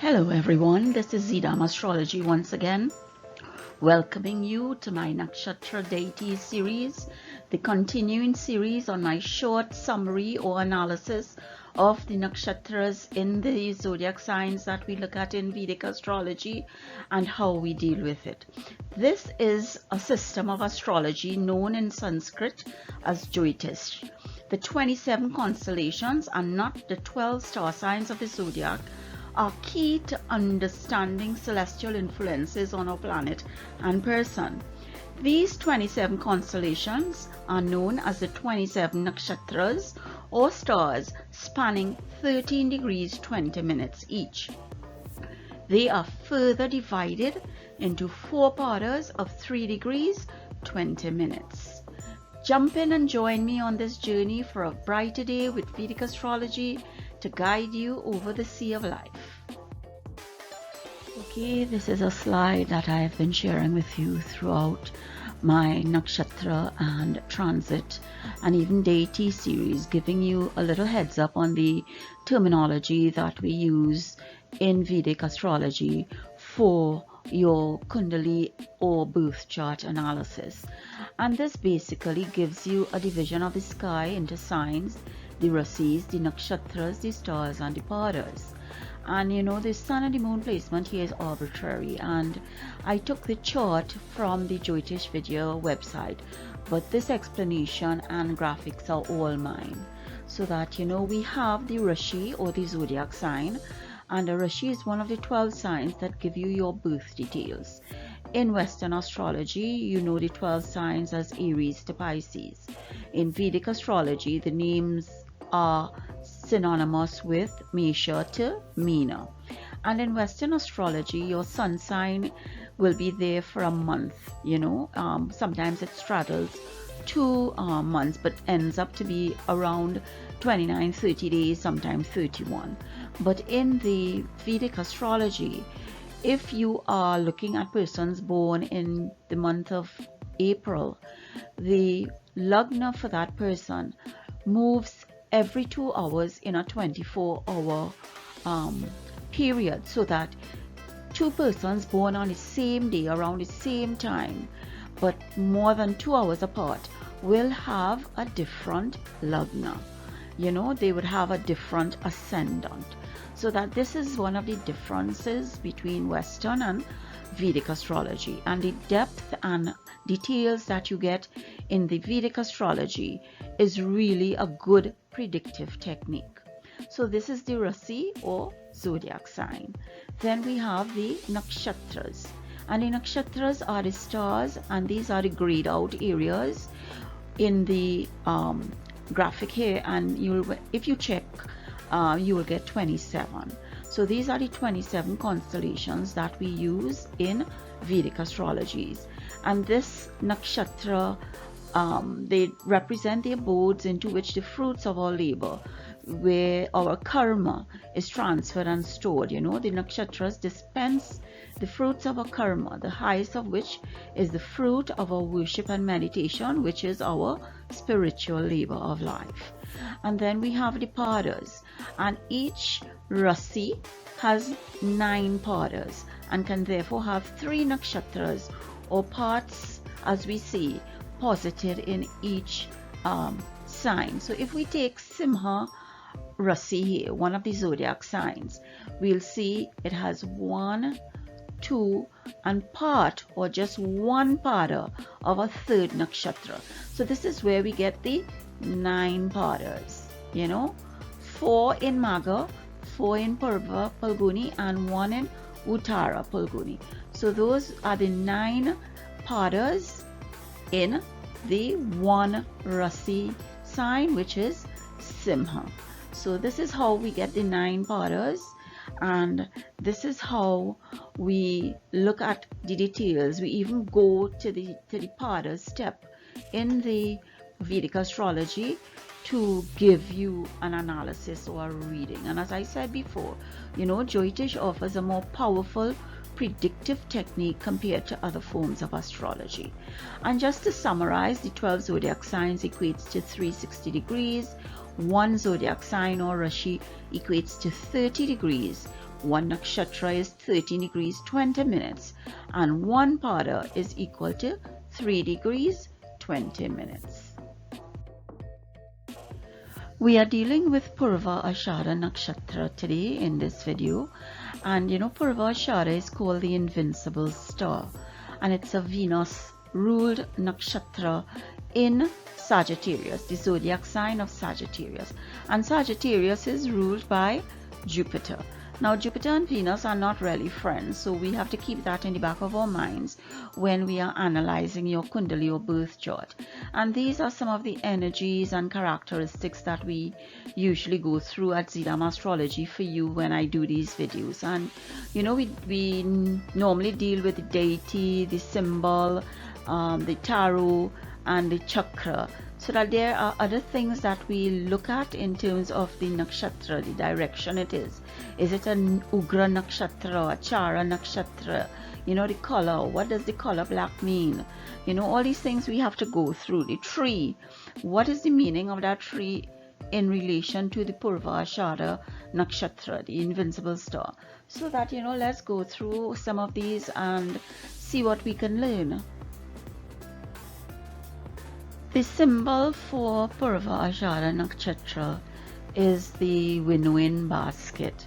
Hello everyone, this is Zidam Astrology once again, welcoming you to my Nakshatra Deities series, the continuing series on my short summary or analysis of the nakshatras in the zodiac signs that we look at in Vedic astrology and how we deal with it. This is a system of astrology known in Sanskrit as Jyotish. The 27 constellations and not the 12 star signs of the zodiac are key to understanding celestial influences on our planet and person. These 27 constellations are known as the 27 nakshatras or stars spanning 13 degrees 20 minutes each. They are further divided into 4 parts of 3 degrees 20 minutes. Jump in and join me on this journey for a brighter day with Vedic astrology to guide you over the sea of life. Okay, this is a slide that I have been sharing with you throughout my nakshatra and transit and even deity series, giving you a little heads up on the terminology that we use in Vedic astrology for your Kundali or birth chart analysis. And this basically gives you a division of the sky into signs, the rasis, the nakshatras, the stars and the paras. And you know, the sun and the moon placement here is arbitrary, and I took the chart from the Jyotish video website, but this explanation and graphics are all mine, so that you know we have the Rashi or the zodiac sign, and a Rashi is one of the 12 signs that give you your birth details. In Western astrology, you know the 12 signs as Aries to Pisces. In Vedic astrology, the names are synonymous with Mesha to Meena. And in Western astrology, your sun sign will be there for a month, you know. Sometimes it straddles 2 months, but ends up to be around 29-30 days, sometimes 31. But in the Vedic astrology, if you are looking at persons born in the month of April, the lagna for that person moves every 2 hours in a 24-hour period, so that 2 persons born on the same day around the same time but more than 2 hours apart will have a different lagna. You know, they would have a different ascendant. So that this is one of the differences between Western and Vedic astrology, and the depth and details that you get in the Vedic astrology is really a good predictive technique. So this is the Rasi or zodiac sign. Then we have the nakshatras, and the nakshatras are the stars, and these are the grayed out areas in the graphic here, and if you check you will get 27. So these are the 27 constellations that we use in Vedic astrologies, and this nakshatra they represent the abodes into which the fruits of our labor, where our karma is transferred and stored. You know, the nakshatras dispense the fruits of our karma, the highest of which is the fruit of our worship and meditation, which is our spiritual labor of life. And then we have the padas, and each rasi has 9 padas and can therefore have 3 nakshatras or parts, as we see, posited in each sign. So if we take Simha Rasi here, one of the zodiac signs, we'll see it has 1, 2 and part or just 1 pada of a 3rd nakshatra. So this is where we get the 9 padas, you know, 4 in Magha, 4 in Purva Phalguni and 1 in Uttara Phalguni. So those are the 9 padas in the 1 Rasi sign, which is Simha. So this is how we get the 9 padas, and this is how we look at the details. We even go to the pada step in the Vedic astrology to give you an analysis or a reading. And as I said before, you know, Jyotish offers a more powerful predictive technique compared to other forms of astrology. And just to summarize, the 12 zodiac signs equates to 360 degrees, 1 zodiac sign or Rashi equates to 30 degrees, 1 nakshatra is 13 degrees 20 minutes, and 1 pada is equal to 3 degrees 20 minutes. We are dealing with Purva Ashadha Nakshatra today in this video, and Purva Ashadha is called the invincible star, and it's a Venus ruled nakshatra in Sagittarius, the zodiac sign of Sagittarius, and Sagittarius is ruled by Jupiter. Now Jupiter and Venus are not really friends, so we have to keep that in the back of our minds when we are analyzing your Kundali or birth chart. And these are some of the energies and characteristics that we usually go through at Vedic Astrology for you when I do these videos. And we normally deal with the deity, the symbol, the tarot, and the chakra, so that there are other things that we look at in terms of the nakshatra, the direction it is. Is it an Ugra nakshatra, a Chara nakshatra? The color, what does the color black mean? All these things we have to go through. The tree, what is the meaning of that tree in relation to the Purva Ashadha Nakshatra, the invincible star? So that, let's go through some of these and see what we can learn. The symbol for Purva Ashadha Nakshatra is the winnowing basket,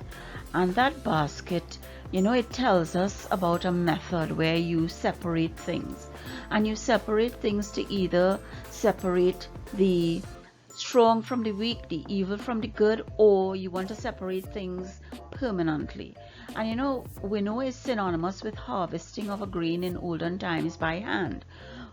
and that basket, it tells us about a method where you separate things, and you separate things to either separate the strong from the weak, the evil from the good, or you want to separate things permanently. And winnow is synonymous with harvesting of a grain in olden times by hand.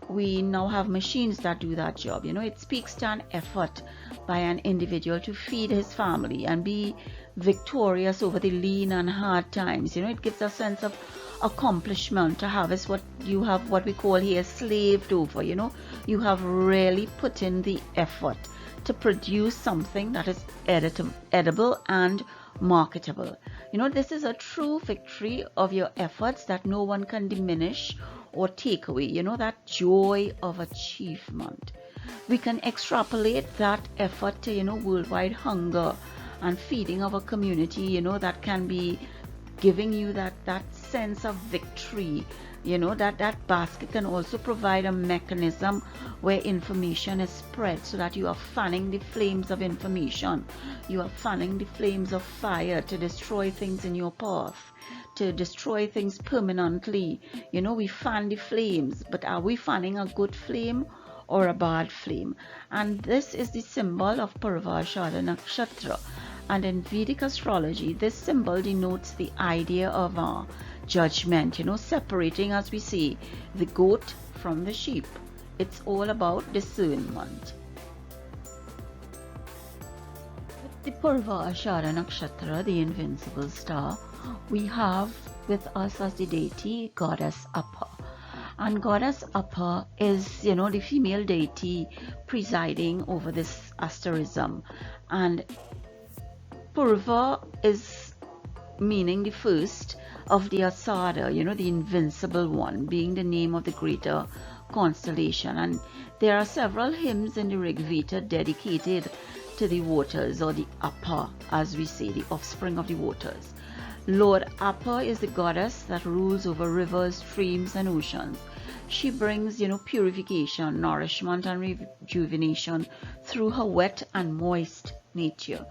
We now have machines that do that job. It speaks to an effort by an individual to feed his family and be victorious over the lean and hard times. It gives a sense of accomplishment to harvest what you have, what we call here, slaved over. You have really put in the effort to produce something that is edible and marketable. This is a true victory of your efforts that no one can diminish or take away. That joy of achievement. We can extrapolate that effort to worldwide hunger and feeding of a community, that can be giving you that sense of victory. That basket can also provide a mechanism where information is spread, so that you are fanning the flames of information. You are fanning the flames of fire to destroy things in your path, to destroy things permanently. We fan the flames, but are we fanning a good flame or a bad flame? And this is the symbol of Purva Ashadha Nakshatra. And in Vedic astrology, this symbol denotes the idea of judgment, separating, as we say, the goat from the sheep. It's all about discernment. With the Purva Ashadha Nakshatra, the invincible star, we have with us as the deity Goddess Appa. And Goddess Appa is, the female deity presiding over this asterism. And Purva is meaning the first of the Ashadha, the invincible one, being the name of the greater constellation. And there are several hymns in the Rig Veda dedicated to the waters, or the Appa, as we say, the offspring of the waters. Lord Appa is the goddess that rules over rivers, streams, and oceans. She brings, purification, nourishment, and rejuvenation through her wet and moist nature.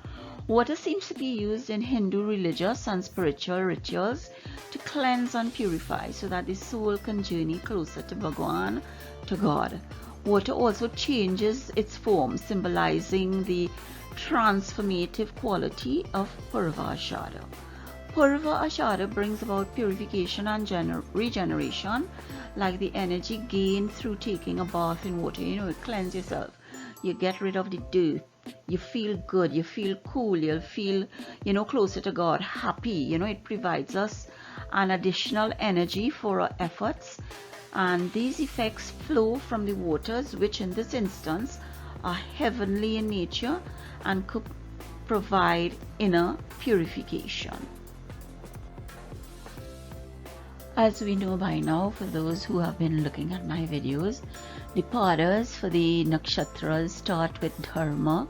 Water seems to be used in Hindu religious and spiritual rituals to cleanse and purify, so that the soul can journey closer to Bhagwan, to God. Water also changes its form, symbolizing the transformative quality of Purva Ashadha. Purva Ashadha brings about purification and regeneration, like the energy gained through taking a bath in water. You cleanse yourself, you get rid of the dirt, you feel good, you feel cool, you'll feel, closer to God, happy. It provides us an additional energy for our efforts, and these effects flow from the waters, which in this instance are heavenly in nature and could provide inner purification. As we know by now, for those who have been looking at my videos, the padas for the nakshatras start with Dharma,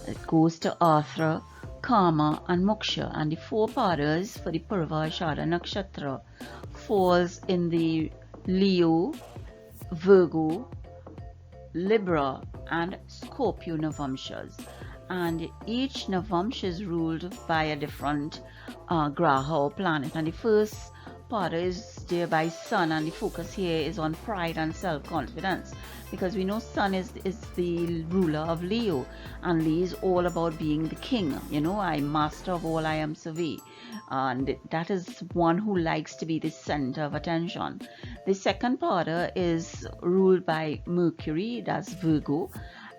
it goes to Arthra, Karma and Moksha. And the 4 padas for the Purva Ashadha Nakshatra falls in the Leo, Virgo, Libra and Scorpio Navamshas, and each Navamsha is ruled by a different graha or planet. And the first pada is there by Sun, and the focus here is on pride and self-confidence, because we know Sun is the ruler of Leo, and Leo is all about being the king. You know, I'm master of all, I am survey, and that is one who likes to be the center of attention. The second pada is ruled by Mercury, that's Virgo,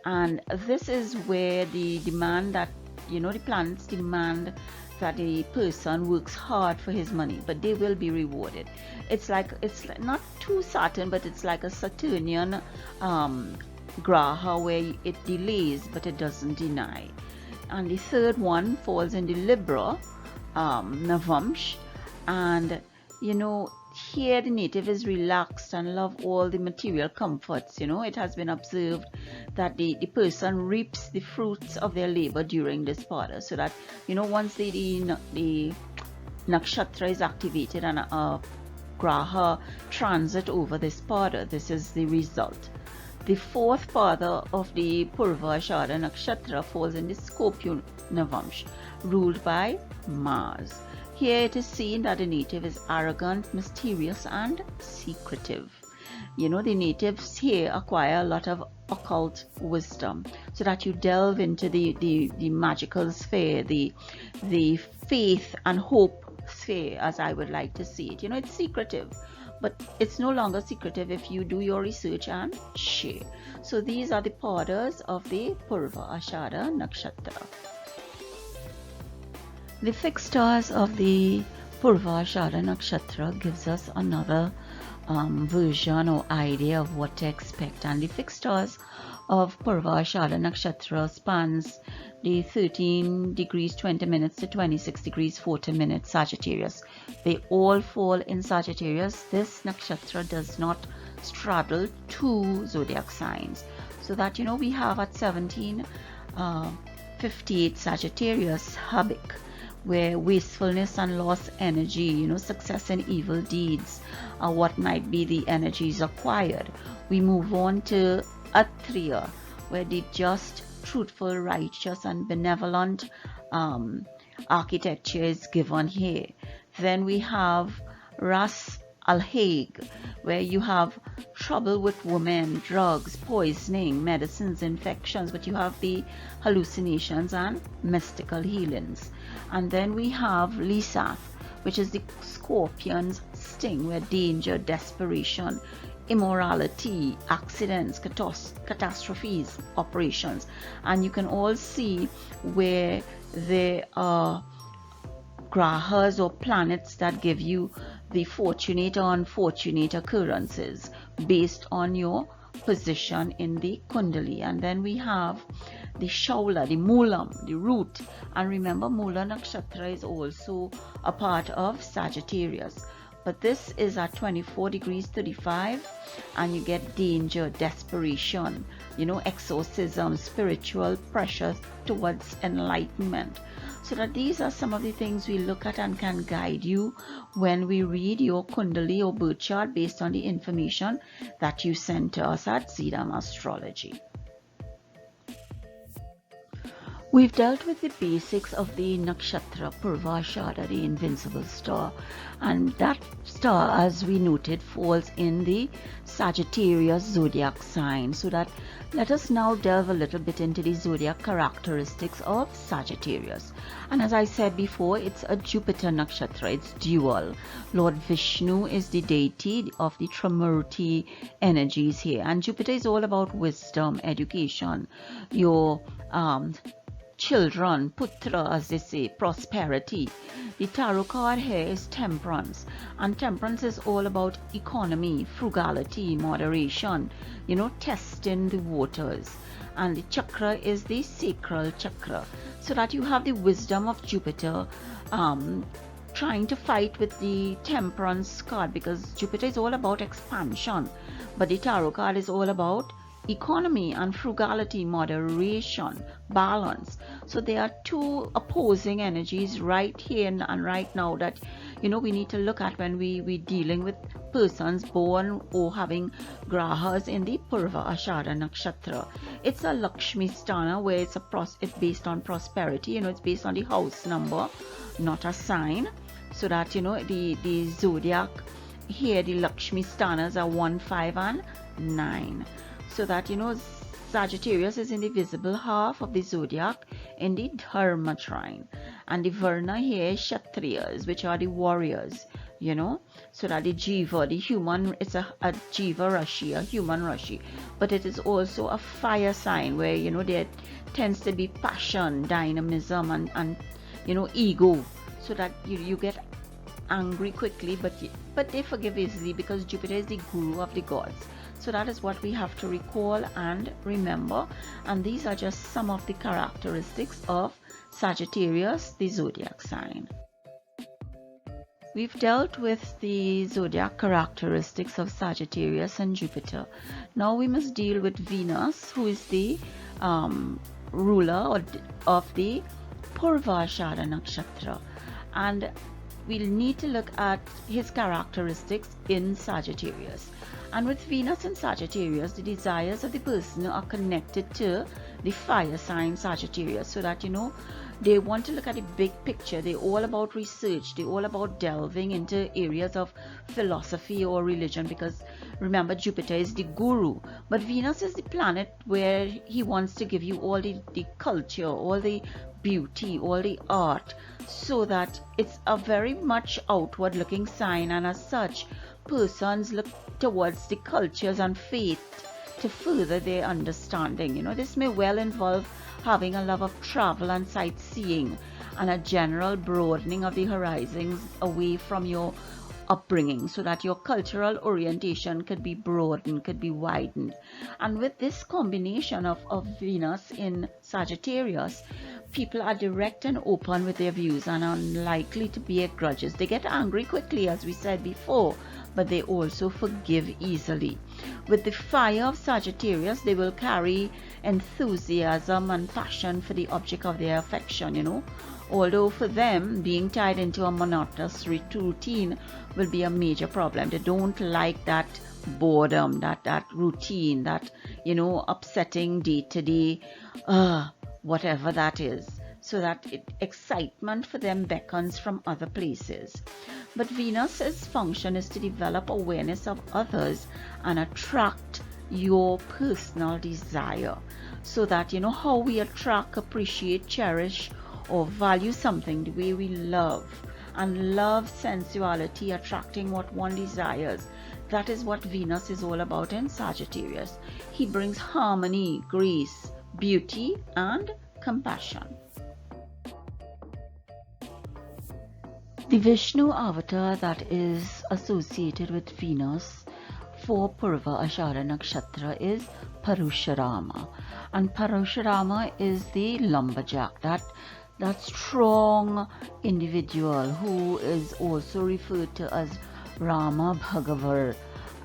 and this is where the demand that, you know, the planets demand that the person works hard for his money, but they will be rewarded. It's like not too Saturn, but it's like a Saturnian graha where it delays but it doesn't deny. And the third one falls in the Libra Navamsh, and you know, here the native is relaxed and love all the material comforts. You know, it has been observed that the person reaps the fruits of their labor during this pada, so that, you know, once the nakshatra is activated and a graha transit over this pada, this is the result. The fourth pada of the Purva Ashadha Nakshatra falls in the Scorpio Navamsh, ruled by Mars. Here it is seen that the native is arrogant, mysterious and secretive. You know, the natives here acquire a lot of occult wisdom, so that you delve into the magical sphere, the faith and hope sphere, as I would like to see it. You know, it's secretive, but it's no longer secretive if you do your research and share. So these are the padas of the Purva Ashadha Nakshatra. The fixed stars of the Purva Ashadha Nakshatra gives us another version or idea of what to expect. And the fixed stars of Purva Ashadha Nakshatra spans the 13 degrees 20 minutes to 26 degrees 40 minutes Sagittarius. They all fall in Sagittarius. This nakshatra does not straddle 2 zodiac signs, so that, you know, we have at 1758 Sagittarius Habik, where wastefulness and lost energy, you know, success and evil deeds are what might be the energies acquired. We move on to Atriya, where the just, truthful, righteous and benevolent architecture is given here. Then we have Ras Al-Haig, where you have trouble with women, drugs, poisoning, medicines, infections, but you have the hallucinations and mystical healings. And then we have Lisaf, which is the scorpion's sting, where danger, desperation, immorality, accidents, catastrophes, operations. And you can all see where there are grahas or planets that give you the fortunate or unfortunate occurrences based on your position in the Kundali. And then we have the Shaula, the Moolam, the root. And remember, Mula Nakshatra is also a part of Sagittarius. But this is at 24 degrees 35, and you get danger, desperation, you know, exorcism, spiritual pressure towards enlightenment. So that these are some of the things we look at and can guide you when we read your Kundali or birth chart based on the information that you send to us at Vedic Astrology. We've dealt with the basics of the nakshatra Purva Ashadha, the invincible star, and that star, as we noted, falls in the Sagittarius zodiac sign. So that let us now delve a little bit into the zodiac characteristics of Sagittarius. And as I said before, it's a Jupiter nakshatra, it's dual. Lord Vishnu is the deity of the Trimurti energies here, and Jupiter is all about wisdom, education, your children, putra as they say, prosperity. The tarot card here is Temperance, and Temperance is all about economy, frugality, moderation, you know, testing the waters. And the chakra is the sacral chakra, so that you have the wisdom of Jupiter trying to fight with the Temperance card, because Jupiter is all about expansion, but the tarot card is all about economy and frugality, moderation, balance. So there are two opposing energies right here and right now that we need to look at when we dealing with persons born or having grahas in the Purva Ashadha Nakshatra. It's a Lakshmi Sthana where it's based on prosperity. It's based on the house number, not a sign. So that the zodiac here, the Lakshmi Sthanas are 1, 5 and 9. So that Sagittarius is in the visible half of the zodiac in the Dharma trine, and the Varna here is Kshatriyas, which are the warriors, so that the Jiva, the human, it's a Jiva Rashi, a human Rashi, but it is also a fire sign where there tends to be passion, dynamism, and ego, so that you get angry quickly, but they forgive easily because Jupiter is the guru of the gods. So that is what we have to recall and remember, and these are just some of the characteristics of Sagittarius, the zodiac sign. We've dealt with the zodiac characteristics of Sagittarius and Jupiter. Now we must deal with Venus, who is the ruler of the Purva Ashadha Nakshatra, and we'll need to look at his characteristics in Sagittarius. And with Venus in Sagittarius, the desires of the person are connected to the fire sign Sagittarius, so that they want to look at the big picture. They're all about research. They're all about delving into areas of philosophy or religion, because remember, Jupiter is the guru, but Venus is the planet where he wants to give you all the culture, all the beauty, all the art, so that it's a very much outward looking sign, and as such persons look towards the cultures and faith to further their understanding. This may well involve having a love of travel and sightseeing, and a general broadening of the horizons away from your upbringing, so that your cultural orientation could be broadened, could be widened. And with this combination of Venus in Sagittarius, people are direct and open with their views and unlikely to bear grudges. They get angry quickly, as we said before, but they also forgive easily. With the fire of Sagittarius, they will carry enthusiasm and passion for the object of their affection, although for them being tied into a monotonous routine will be a major problem. They don't like that boredom, that routine, that upsetting day-to-day whatever that is, so that excitement for them beckons from other places. But Venus's function is to develop awareness of others and attract your personal desire, so that how we attract, appreciate, cherish, or value something, the way we love sensuality, attracting what one desires. That is what Venus is all about in Sagittarius. He brings harmony, grace, beauty, and compassion. The Vishnu avatar that is associated with Venus for Purva Ashadha Nakshatra is Parashurama, and Parashurama is the lumberjack, that strong individual who is also referred to as Rama Bhagavar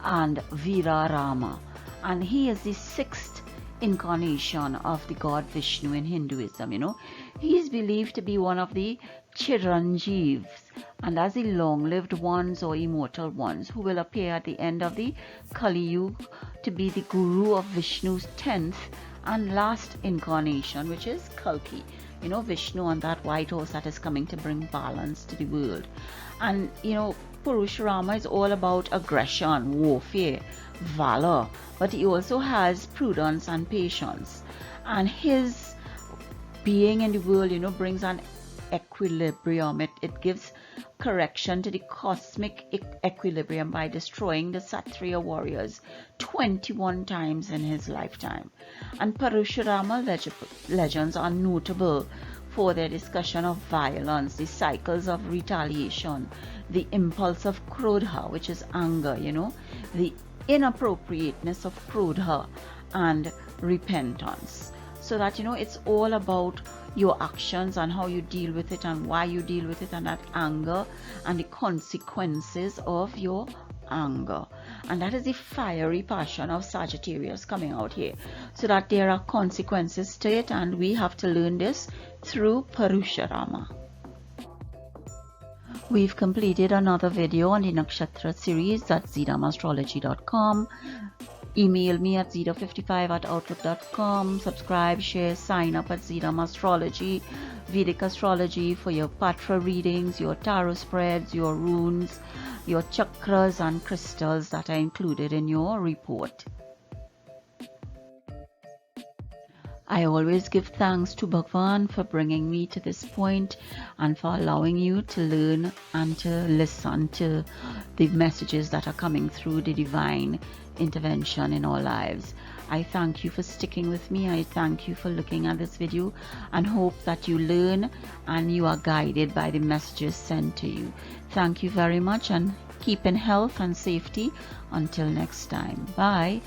and Veera Rama, and he is the sixth incarnation of the god Vishnu in Hinduism. He is believed to be one of the Chiranjeevs, and as the long-lived ones or immortal ones who will appear at the end of the Kali Yuga to be the guru of Vishnu's 10th and last incarnation, which is Kalki. Vishnu on that white horse that is coming to bring balance to the world. And Parashurama is all about aggression, warfare, valor, but he also has prudence and patience. And his being in the world, brings an equilibrium. It gives correction to the cosmic equilibrium by destroying the Kshatriya warriors 21 times in his lifetime. And Parashurama legends are notable for their discussion of violence, the cycles of retaliation, the impulse of krodha, which is anger, the inappropriateness of krodha, and repentance. So that it's all about your actions and how you deal with it and why you deal with it, and that anger and the consequences of your anger. and that is the fiery passion of Sagittarius coming out here, so that there are consequences to it, and we have to learn this through Parusharama. We've completed another video on the Nakshatra series at zidamastrology.com. Email me at zida55@outlook.com. Subscribe, share, sign up at Zidam Astrology, Vedic Astrology for your Patra readings, your tarot spreads, your runes, your chakras and crystals that are included in your report. I always give thanks to Bhagwan for bringing me to this point and for allowing you to learn and to listen to the messages that are coming through the divine intervention in our lives. I thank you for sticking with me. I thank you for looking at this video and hope that you learn and you are guided by the messages sent to you. Thank you very much, and keep in health and safety until next time. Bye.